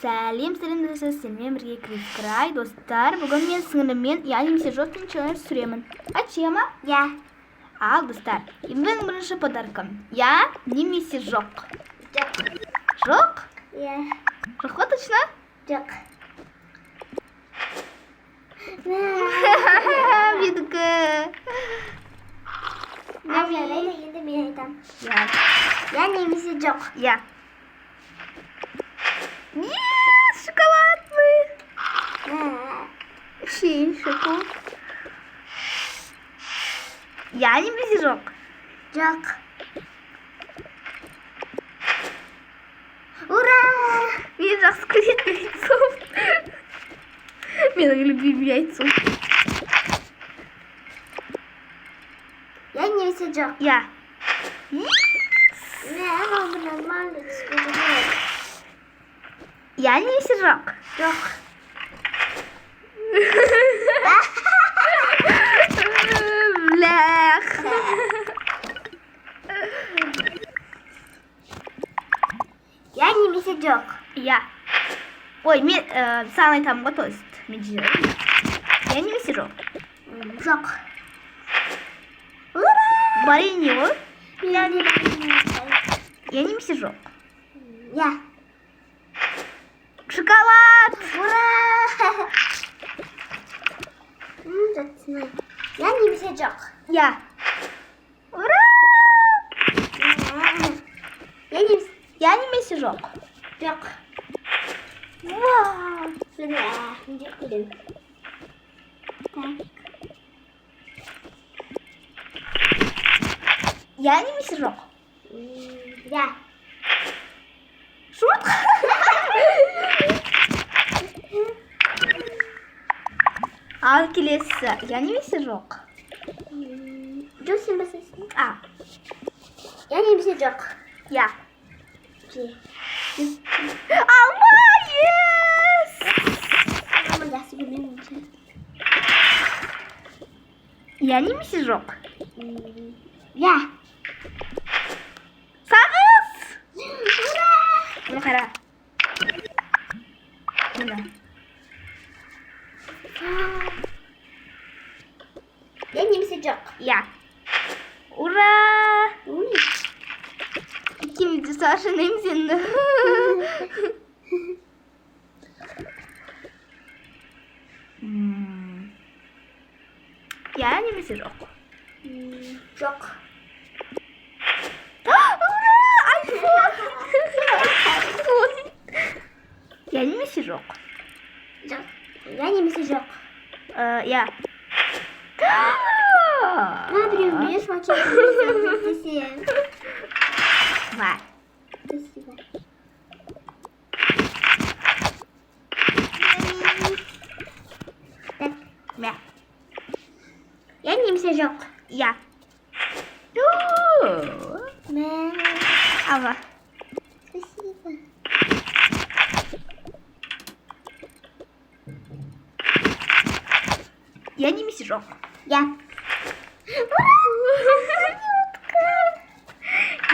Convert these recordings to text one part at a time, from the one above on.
Сәлем достар, сенімен бірге край достар. Бүгін мен сіңіліммен я немесе жоқ деген челенж сүремін. Айтшы ма? Я. Ал достар, менің бірінші подаркам. Я немесе жоқ. Жоқ. Жоқ? Я. Жоқ па точно? Жоқ. Менікі. Ал жарайды, енді мен айтам. Я. Я немесе жоқ. Я. Шоколадный. Шоколад. Я немесе жоқ. Жоқ. Ура! Мен жақсы көретін яйцом. Менің любимый яйцом. Я немесе жоқ. Я. Оно нормально. Я немесе жоқ. Жоқ. Блях. Я немесе жоқ. Я. Ой, мен саған айтамын ғой, то есть. Мен жібердім. Я немесе жоқ. Жоқ. Бар не ғой? Я немесе жоқ. Я. Шоколад. Ура! Жатсынай. Я немесе жоқ. Я. Ура! Я немесе жоқ. Жоқ. Вау! Ура! Мен жоқ көремін. Так. Я немесе жоқ. Я. Шут. Ал келесі. Я немесе жоқ. Жоқ, сен бастайсың. А. Я немесе жоқ. Я. Je. Алма, yes! Мама жақсы көрмеймін. Я немесе жоқ. Я. Сағыз! Ура! Мұны қара. Мұны. Я немесе жоқ. Я. Ура! Ой. Ikimiz de sarışınayım seninle. Ya немесе жоқ. Жоқ. Я немесе жоқ. Жоқ. Я немесе жоқ. Я. Біреу мен шматчик десең. Var. Спасибо. Так. Мя. Я немесе жоқ. Я. Ава. Спасибо. Я немесе жоқ. Я.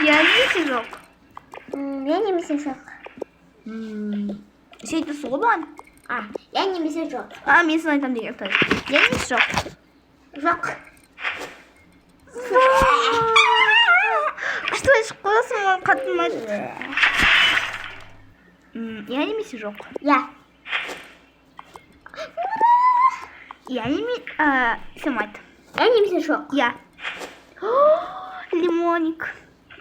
Я немесе жоқ. Я немесе жоқ. Сен айтасың ғой маған. Я немесе жоқ. Мен саған айтамын деген той. Я немесе жоқ. Жоқ. Что ішіп қойасың маған қатылмайды. Я немесе жоқ. Я. Я немесе... Сен айт. Я немесе жоқ. Я. Лимоник.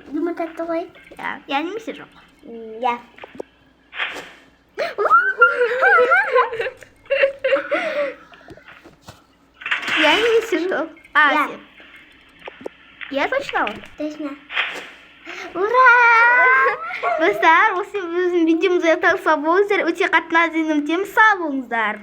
Думаю, тәтті ғой. Я немесе жоқ. Я. Я немесе жоқ. Я. Сен. Я точно ғой? Точно. Ура! Достар, осы біздің видеомызды аяқталса болыңыздар. Өте қатты назар етеміз. Сау болыңыздар.